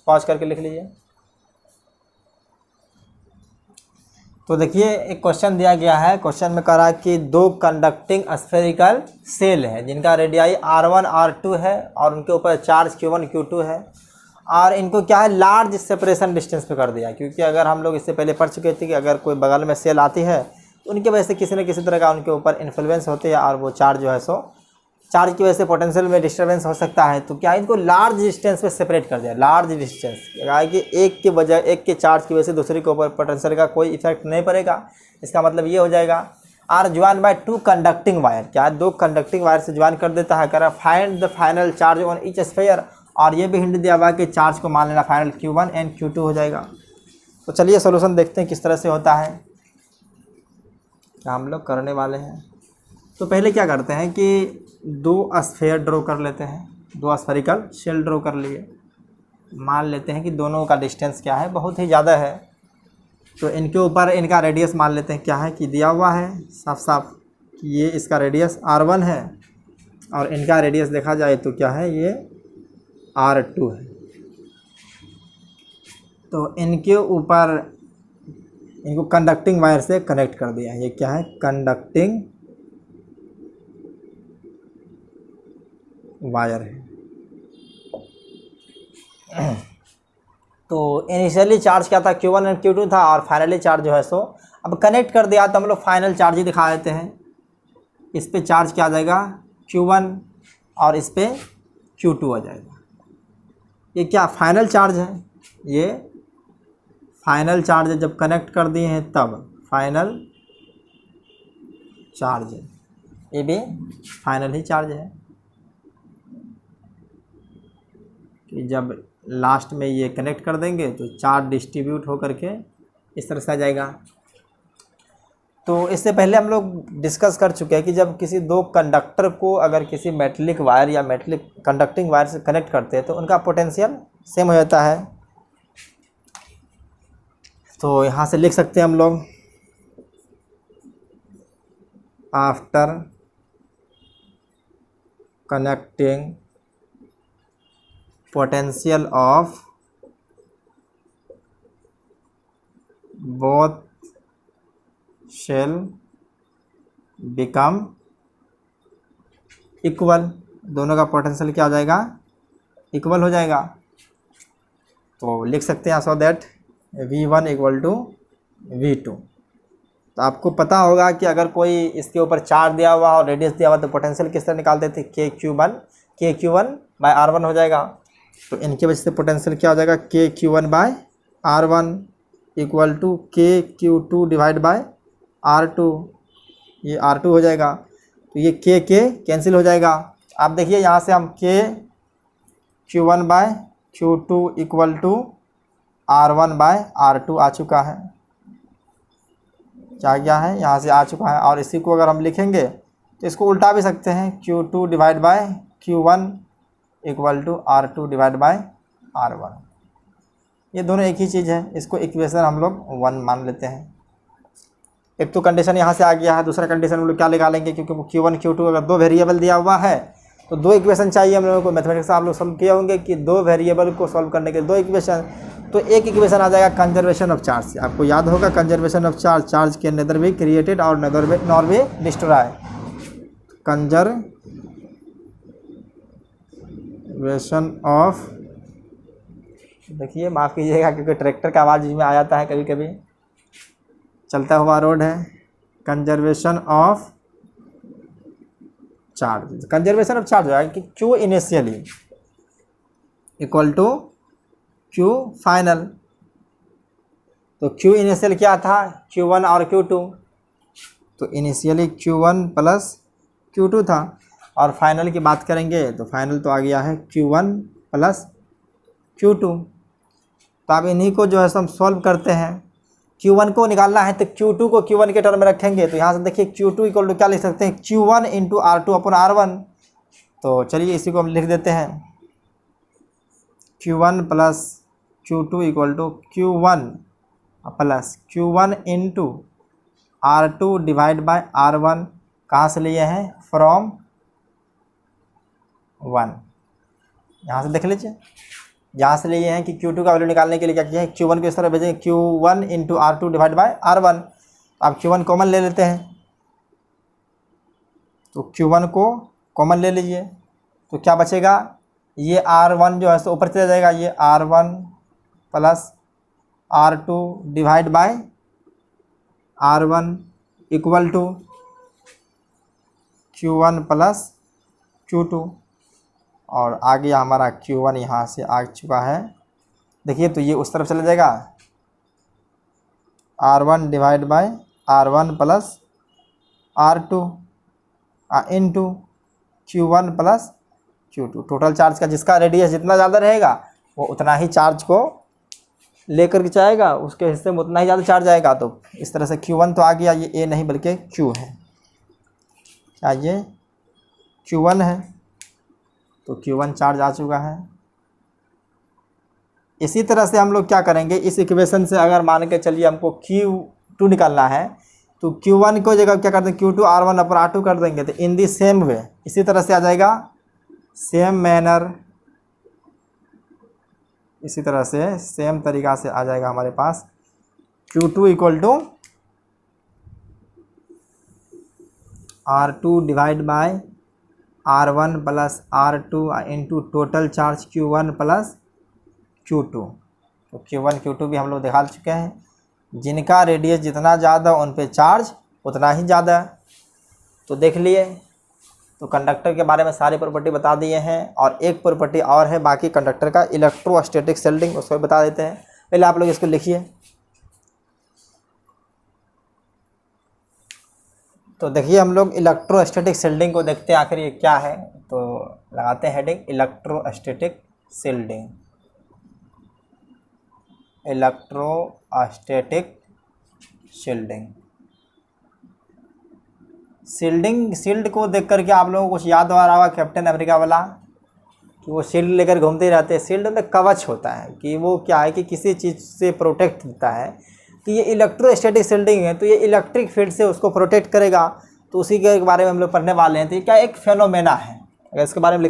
पॉज करके लिख लीजिए। तो देखिए एक क्वेश्चन दिया गया है, क्वेश्चन में कह रहा है कि दो कंडक्टिंग स्फेरिकल सेल है जिनका रेडियाई R1 R2 है, और उनके ऊपर चार्ज Q1 Q2 है, और इनको क्या है, लार्ज सेपरेशन डिस्टेंस पे कर दिया। क्योंकि अगर हम लोग इससे पहले पढ़ चुके थे कि अगर कोई बगल में सेल आती है तो उनके वजह से किसी न किसी तरह का उनके ऊपर इन्फ्लुएंस होते हैं, और वो चार्ज जो है सो चार्ज की वजह से पोटेंशियल में डिस्टर्बेंस हो सकता है। तो क्या इनको लार्ज डिस्टेंस पे सेपरेट कर दिया, लार्ज डिस्टेंस, क्या कि एक के बजाय, एक के चार्ज की वजह से दूसरे के ऊपर पोटेंशियल का कोई इफेक्ट नहीं पड़ेगा। इसका मतलब ये हो जाएगा are join by two conducting wire, क्या है, दो कंडक्टिंग वायर से ज्वाइन कर देता है। कह रहा find the final charge on each sphere, और ये भी हिंट दिया हुआ कि चार्ज को मान लेना फाइनल Q1 एंड Q2 हो जाएगा। तो चलिए सोल्यूशन देखते हैं किस तरह से होता है, क्या हम लोग करने वाले हैं। तो पहले क्या करते हैं कि दो स्फीयर ड्रॉ कर लेते हैं, दो स्फेरिकल शेल ड्रॉ कर लिए। मान लेते हैं कि दोनों का डिस्टेंस क्या है, बहुत ही ज़्यादा है। तो इनके ऊपर इनका रेडियस मान लेते हैं क्या है कि दिया हुआ है साफ साफ कि ये इसका रेडियस R1 है, और इनका रेडियस देखा जाए तो क्या है, ये R2 है। तो इनके ऊपर इनको कंडक्टिंग वायर से कनेक्ट कर दिया। ये क्या है, कंडक्टिंग वायर है। तो इनिशियली चार्ज क्या था, Q1 और Q2 था, और फाइनली चार्ज जो है सो अब कनेक्ट कर दिया। तो हम लोग फाइनल चार्ज ही दिखा देते हैं। इस पे चार्ज क्या आ जाएगा, Q1, और इस पे Q2 आ जाएगा। ये क्या फाइनल चार्ज है, ये फाइनल चार्ज है, जब कनेक्ट कर दिए हैं तब फाइनल चार्ज है। ये भी फाइनल ही चार्ज है कि जब लास्ट में ये कनेक्ट कर देंगे तो चार्ज डिस्ट्रीब्यूट हो करके इस तरह से आ जाएगा। तो इससे पहले हम लोग डिस्कस कर चुके हैं कि जब किसी दो कंडक्टर को अगर किसी मेटलिक वायर या मेटलिक कंडक्टिंग वायर से कनेक्ट करते हैं तो उनका पोटेंशियल सेम हो जाता है। तो यहाँ से लिख सकते हैं हम लोग after connecting potential of both shell become equal, दोनों का पोटेंशियल क्या हो जाएगा, इक्वल हो जाएगा। तो लिख सकते हैं so that V1 equal to V2। तो आपको पता होगा कि अगर कोई इसके ऊपर चार्ज दिया हुआ और रेडियस दिया हुआ तो पोटेंशियल किस तरह निकालते थे, KQ1 बाय R1 हो जाएगा। तो इनकी वजह से पोटेंशियल क्या हो जाएगा, KQ1 by R1 equal to KQ2 divide by R2, ये R2 हो जाएगा। तो ये K कैंसिल हो जाएगा। आप देखिए यहाँ से हम KQ1 by Q2 equal to R1 by R2 आ चुका है, क्या गया है, यहाँ से आ चुका है। और इसी को अगर हम लिखेंगे तो इसको उल्टा भी सकते हैं, Q2 divide by Q1 equal to R2 divide by R1। ये दोनों एक ही चीज़ है, इसको इक्वेशन हम लोग 1 मान लेते हैं। एक तो कंडीशन यहाँ से आ गया है, दूसरा कंडीशन हम लोग क्या निकालेंगे, क्योंकि Q1 Q2 अगर दो वेरिएबल दिया हुआ है तो दो इक्वेशन चाहिए हम लोगों को। मैथमेटिक्स आप लोग सॉल्व किए होंगे कि दो वेरिएबल को सॉल्व करने के दो इक्वेशन, तो एक इक्वेशन आ जाएगा कंजर्वेशन ऑफ चार्ज से। आपको याद होगा conservation of charge, charge can neither be created और nor be destroy. Conservation of, देखिए माफ़ कीजिएगा क्योंकि ट्रैक्टर का आवाज़ इसमें आ जाता है कभी कभी, चलता हुआ रोड है। Conservation of charge, conservation of charge है कि Q initially equal to Q final. तो Q इनिशियल क्या था, Q1 और Q2, तो इनिशियली Q1 प्लस Q2 था। और फाइनल की बात करेंगे तो फाइनल तो आ गया है Q1 प्लस Q2। तो अब इन्हीं को जो है हम सॉल्व करते हैं। Q1 को निकालना है तो Q2 को Q1 के टर्म में रखेंगे। तो यहाँ से देखिए Q2 इक्वल टू क्या लिख सकते हैं, Q1 इंटू R2 अपन R1। तो चलिए इसी को हम लिख देते हैं, Q1 plus Q2 equal to Q1 plus Q1 into R2 divide by R1। कहाँ से लिए हैं, फ्रॉम 1। यहाँ से देख लीजिए, यहाँ से लिए हैं कि Q2 का वैल्यू निकालने के लिए क्या किया है, Q1 को इस तरह भेजेंगे, Q1 into R2 divide by R1। आप Q1 कॉमन ले लेते हैं, तो Q1 को कॉमन ले लीजिए तो क्या बचेगा, ये R1 जो है सो ऊपर चला जाएगा, ये R1 plus R2 divide by R1 equal to Q1 plus Q2। और आ गया हमारा Q1 यहाँ से आ चुका है। देखिए तो ये उस तरफ चला जाएगा, R1 divide by R1 plus R2 into Q1 plus Q2। Total charge का जिसका रेडियस जितना ज़्यादा रहेगा वो उतना ही चार्ज को लेकर के जाएगा, उसके हिस्से में उतना ही ज़्यादा चार्ज आएगा। तो इस तरह से Q1 तो आ गया, ये A नहीं बल्कि Q है, क्या ये Q1 है, तो Q1 चार्ज आ चुका है। इसी तरह से हम लोग क्या करेंगे, इस इक्वेशन से अगर मान के चलिए हमको Q2 निकालना है तो Q1 को जगह क्या करते हैं, Q2 R1 अपर R2 कर देंगे। तो इन दी सेम वे इसी तरह से आ जाएगा, सेम मैनर, इसी तरह से सेम तरीक़ा से आ जाएगा हमारे पास Q2 equal to R2 divide by R1 plus R2 into total charge Q1 plus Q2। तो Q1 Q2 भी हम लोग दिखा चुके हैं, जिनका रेडियस जितना ज़्यादा उन पे चार्ज उतना ही ज़्यादा। तो देख लिए, तो कंडक्टर के बारे में सारी प्रॉपर्टी बता दिए हैं। और एक प्रॉपर्टी और है बाकी कंडक्टर का, इलेक्ट्रोस्टैटिक शिल्डिंग, उसको भी बता देते हैं। पहले आप लोग इसको लिखिए। तो देखिए हम लोग इलेक्ट्रोस्टैटिक शिल्डिंग को देखते हैं आखिर ये क्या है। तो लगाते हैं heading electrostatic shielding. Electrostatic shield को देख करके आप लोगों को कुछ याद आ रहा होगा, कैप्टन अमेरिका वाला, कि वो शील्ड लेकर घूमते रहते हैं। शील्ड में कवच होता है कि वो क्या है कि किसी चीज़ से प्रोटेक्ट देता है। कि ये इलेक्ट्रोस्टैटिक शील्डिंग है, तो ये इलेक्ट्रिक फील्ड से उसको प्रोटेक्ट करेगा। तो उसी के बारे में हम लोग पढ़ने वाले हैं। तो ये क्या एक फेनोमेना है, अगर इसके बारे में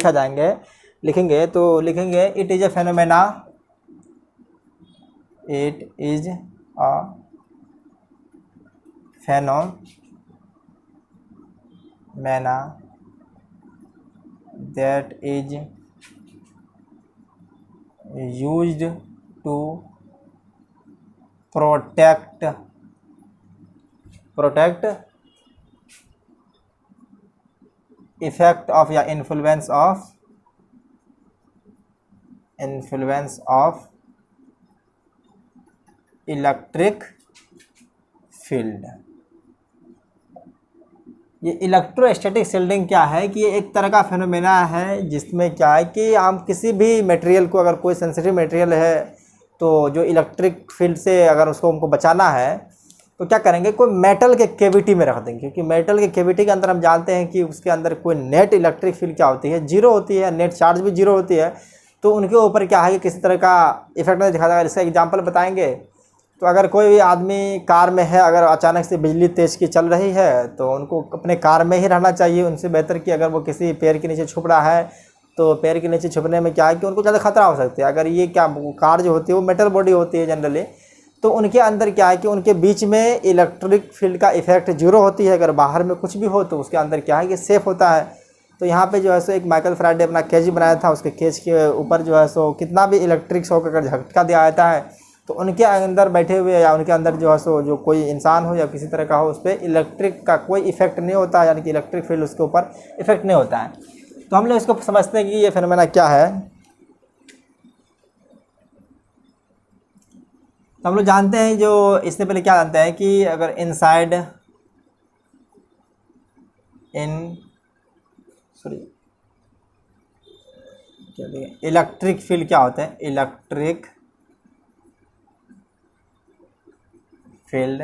लिखेंगे तो लिखेंगे it is a phenomena, it is a phenomena that is used to protect effect of या इन्फ्लुएंस ऑफ इलेक्ट्रिक फील्ड। ये इलेक्ट्रोस्टैटिक शील्डिंग क्या है कि ये एक तरह का फेनोमेना है जिसमें क्या है कि हम किसी भी मटेरियल को, अगर कोई सेंसिटिव मटेरियल है तो जो इलेक्ट्रिक फील्ड से अगर उसको हमको बचाना है तो क्या करेंगे, कोई मेटल के कैविटी में रख देंगे। क्योंकि मेटल के कैविटी के अंदर हम जानते हैं कि उसके अंदर कोई नेट इलेक्ट्रिक फील्ड क्या होती है, जीरो होती है, नेट चार्ज भी जीरो होती है। तो उनके ऊपर क्या है कि किसी तरह का इफेक्ट नहीं दिखाता है। इसका एग्जांपल बताएंगे तो अगर कोई भी आदमी कार में है, अगर अचानक से बिजली तेज़ की चल रही है तो उनको अपने कार में ही रहना चाहिए। उनसे बेहतर कि अगर वो किसी पेड़ के नीचे छुप रहा है तो पेड़ के नीचे छुपने में क्या है कि उनको ज़्यादा खतरा हो सकता है। अगर ये क्या कार जो होती है वो मेटल बॉडी होती है जनरली, तो उनके अंदर क्या है कि उनके बीच में इलेक्ट्रिक फील्ड का इफेक्ट जीरो होती है। अगर बाहर में कुछ भी हो तो उसके अंदर क्या है कि सेफ़ होता है। तो यहाँ पे जो है सो एक माइकल फैराडे अपना केज बनाया था, उसके केज के ऊपर जो है सो कितना भी इलेक्ट्रिक शॉक अगर झटका दिया जाता है तो उनके अंदर बैठे हुए या उनके अंदर जो है सो जो कोई इंसान हो या किसी तरह का हो उस पर इलेक्ट्रिक का कोई इफेक्ट नहीं होता है, यानी कि इलेक्ट्रिक फील्ड उसके ऊपर इफेक्ट नहीं होता है। तो हम लोग इसको समझते हैं कि ये फेनोमेना क्या है। तो हम लोग जानते हैं, जो इससे पहले क्या जानते हैं कि अगर इनसाइड इलेक्ट्रिक फील्ड क्या होते हैं, electric field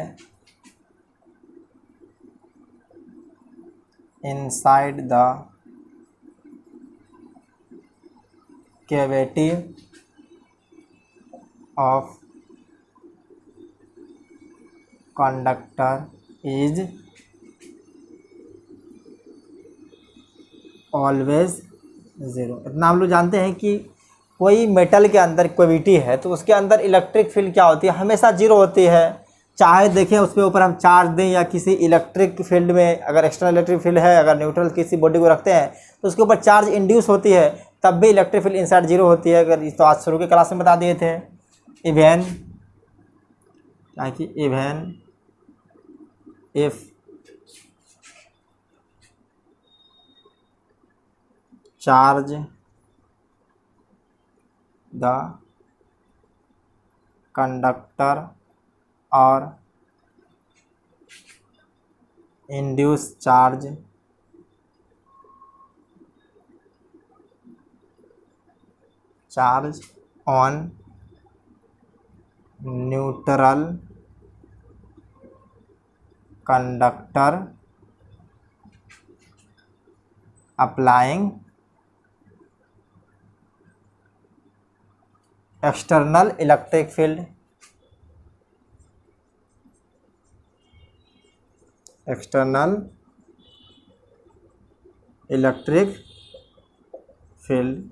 inside the cavity of conductor is always zero. इतना हम लोग जानते हैं कि कोई मेटल के अंदर कैविटी है तो उसके अंदर इलेक्ट्रिक फील्ड क्या होती है, हमेशा जीरो होती है। चाहे देखें उसके ऊपर हम चार्ज दें या किसी इलेक्ट्रिक फील्ड में, अगर एक्सटर्नल इलेक्ट्रिक फील्ड है, अगर न्यूट्रल किसी बॉडी को रखते हैं तो उसके ऊपर चार्ज इंड्यूस होती है, तब भी इलेक्ट्रिक फील्ड इनसाइड जीरो होती है। अगर तो आज शुरू के क्लास में बता दिए थे। Even if charge the conductor और induce charge on neutral conductor applying external electric field, external electric field.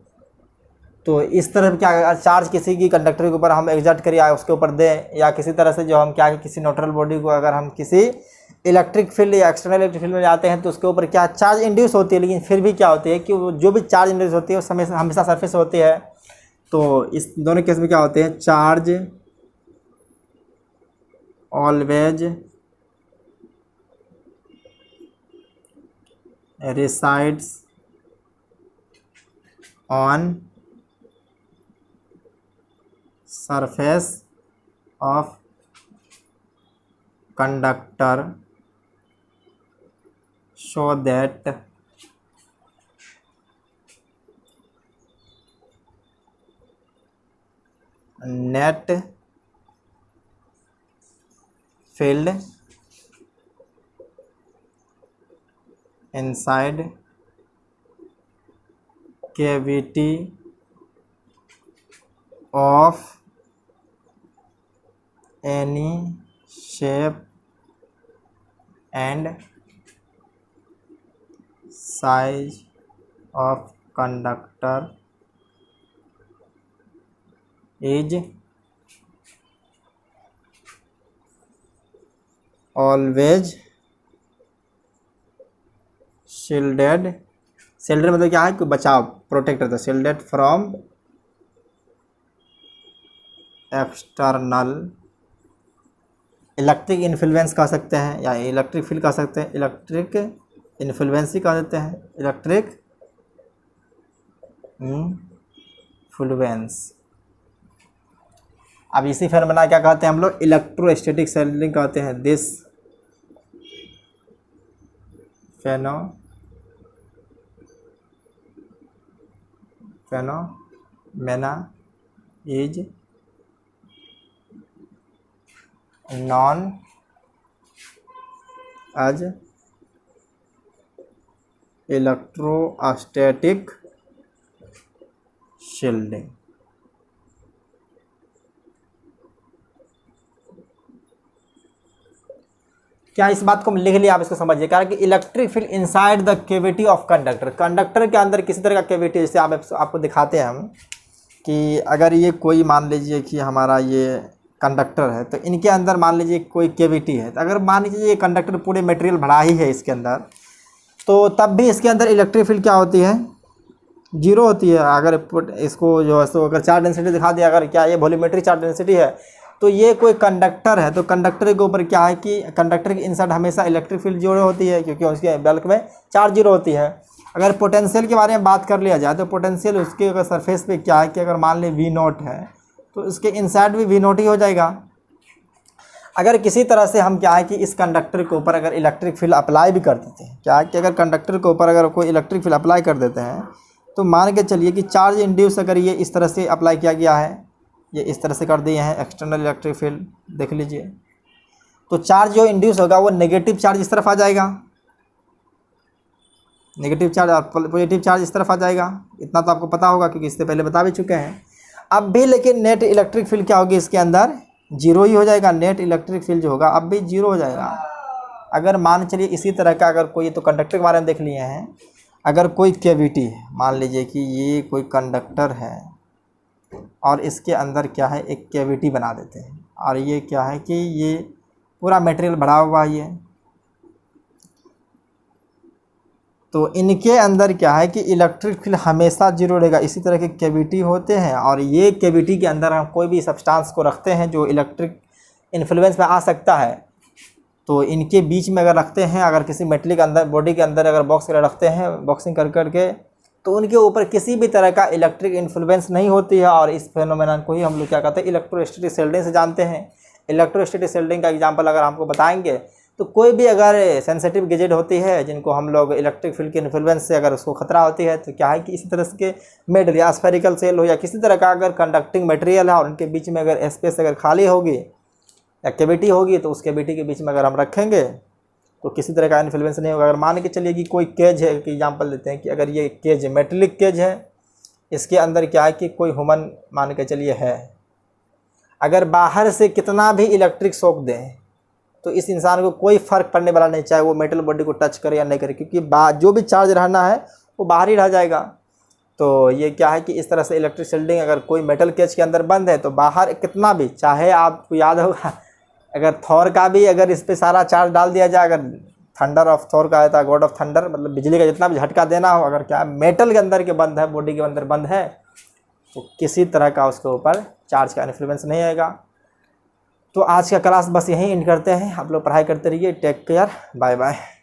तो इस तरह क्या चार्ज किसी की कंडक्टर के ऊपर हम एग्जर्ट करिए या उसके ऊपर दें, या किसी तरह से जो हम क्या किसी न्यूट्रल बॉडी को अगर हम किसी इलेक्ट्रिक फील्ड या एक्सटर्नल इलेक्ट्रिक फील्ड में जाते हैं तो उसके ऊपर क्या चार्ज इंड्यूस होती है। लेकिन फिर भी क्या होती है कि वो जो भी चार्ज इंड्यूस होती है वो हमेशा सरफेस होती है। तो इस दोनों केस में क्या होते हैं, charge always resides on surface of conductor so that net field inside cavity of any shape and size of conductor is always shielded. Shielded मतलब क्या है कि बचाव, प्रोटेक्ट रहता है। Shielded from external electric influence कह सकते हैं, या इलेक्ट्रिक फील्ड कह सकते हैं, इलेक्ट्रिक इन्फ्लुएंस ही कह देते हैं, इलेक्ट्रिक इन्फ्लुएंस। अब इसी फिनोमेना क्या कहते हैं हम लोग, इलेक्ट्रोस्टैटिक शील्डिंग कहते हैं। This phenomena is known as electrostatic shielding. क्या इस बात को लिख लिया, आप इसको समझिए। क्या कि electric field inside the cavity of conductor, conductor के अंदर किसी तरह का कैविटी, जैसे आपको दिखाते हैं हम कि अगर ये कोई मान लीजिए कि हमारा ये कंडक्टर है, तो इनके अंदर मान लीजिए कोई कैविटी है, तो अगर मान लीजिए ये कंडक्टर पूरे मटेरियल भरा ही है इसके अंदर, तो तब भी इसके अंदर इलेक्ट्रिक फील्ड क्या होती है, जीरो होती है। अगर इसको जो है सो अगर चार्ज डेंसिटी दिखा दिया, अगर क्या ये वॉल्यूमेट्रिक चार्ज डेंसिटी है, तो ये कोई कंडक्टर है, तो कंडक्टर के ऊपर क्या है कि कंडक्टर के इनसाइड हमेशा इलेक्ट्रिक फील्ड जीरो होती है, क्योंकि उसके बल्क में चार्ज जीरो होती है। अगर पोटेंशियल के बारे में बात कर लिया जाए, तो पोटेंशियल उसके अगर सरफेस पे क्या है कि अगर मान लें V0 है, तो इसके इनसाइड भी V0 ही हो जाएगा। अगर किसी तरह से हम क्या है कि इस कंडक्टर के ऊपर अगर इलेक्ट्रिक फील्ड अप्लाई भी कर देते हैं, क्या है कि अगर कंडक्टर के ऊपर अगर कोई इलेक्ट्रिक फील्ड अप्लाई कर देते हैं, तो मान के चलिए कि चार्ज इंड्यूस अगर ये इस तरह से अप्लाई किया गया है, ये इस तरह से कर दिए हैं एक्सटर्नल इलेक्ट्रिक फील्ड, देख लीजिए, तो चार्ज जो इंड्यूस होगा वो नेगेटिव चार्ज इस तरफ आ जाएगा, नेगेटिव चार्ज और पॉजिटिव चार्ज इस तरफ आ जाएगा। इतना तो आपको पता होगा क्योंकि इससे पहले बता भी चुके हैं। अब भी लेकिन नेट इलेक्ट्रिक फील्ड क्या होगी, इसके अंदर जीरो ही हो जाएगा। नेट इलेक्ट्रिक फील्ड जो होगा अब भी जीरो हो जाएगा। अगर मान चलिए इसी तरह का अगर कोई, तो कंडक्टर के बारे में देख लिए हैं, अगर कोई कैविटी है, मान लीजिए कि ये कोई कंडक्टर है और इसके अंदर क्या है एक कैविटी बना देते हैं, और ये क्या है कि ये पूरा मटेरियल भरा हुआ है ये, तो इनके अंदर क्या है कि इलेक्ट्रिक फील्ड हमेशा जीरो रहेगा। इसी तरह के कैविटी होते हैं, और ये कैविटी के अंदर हम कोई भी सब्सटेंस को रखते हैं जो इलेक्ट्रिक इन्फ्लुएंस में आ सकता है, तो इनके बीच में अगर रखते हैं, अगर किसी मेटल के अंदर, बॉडी के अंदर अगर बॉक्स वगैरह रखते हैं, बॉक्सिंग कर करके, तो उनके ऊपर किसी भी तरह का इलेक्ट्रिक इन्फ्लुएंस नहीं होती है। और इस फेनोमेनन को ही हम लोग क्या कहते हैं, इलेक्ट्रोस्टैटिक शील्डिंग से जानते हैं। इलेक्ट्रोस्टैटिक शील्डिंग का एग्जांपल अगर हमको बताएंगे, तो कोई भी अगर सेंसिटिव गैजेट होती है जिनको हम लोग इलेक्ट्रिक फील्ड के इन्फ्लुएंस से अगर उसको खतरा होती है, तो क्या है कि इसी तरह के मेटल या स्फेरिकल सेल हो या किसी तरह का अगर कंडक्टिंग मटेरियल है और उनके बीच में अगर स्पेस अगर खाली होगी या कैविटी होगी, तो उस कैविटी के बीच में अगर हम रखेंगे तो किसी तरह का इन्फ्लुएंस नहीं होगा। अगर मान के चलिए कि कोई केज है, कि एग्जांपल देते हैं कि अगर ये केज है, मेटलिक केज है, इसके अंदर क्या है कि कोई ह्यूमन मान के चलिए है, अगर बाहर से कितना भी इलेक्ट्रिक शॉक दें तो इस इंसान को कोई फ़र्क पड़ने वाला नहीं, चाहे वो मेटल बॉडी को टच करे या नहीं करे, क्योंकि जो भी चार्ज रहना है वो बाहर ही रह जाएगा। तो ये क्या है कि इस तरह से इलेक्ट्रिक शील्डिंग अगर कोई मेटल केज के अंदर बंद है, तो बाहर कितना भी, चाहे आपको याद होगा अगर थॉर का भी अगर इस पर सारा चार्ज डाल दिया जाए, अगर थंडर ऑफ थॉर का आया था, गॉड ऑफ थंडर, मतलब बिजली का जितना भी झटका देना हो, अगर क्या मेटल के अंदर के बंद है, बॉडी के अंदर बंद है, तो किसी तरह का उसके ऊपर चार्ज का इन्फ्लुएंस नहीं आएगा। तो आज का क्लास बस यहीं एंड करते हैं। आप लोग पढ़ाई करते रहिए। Take care, bye bye.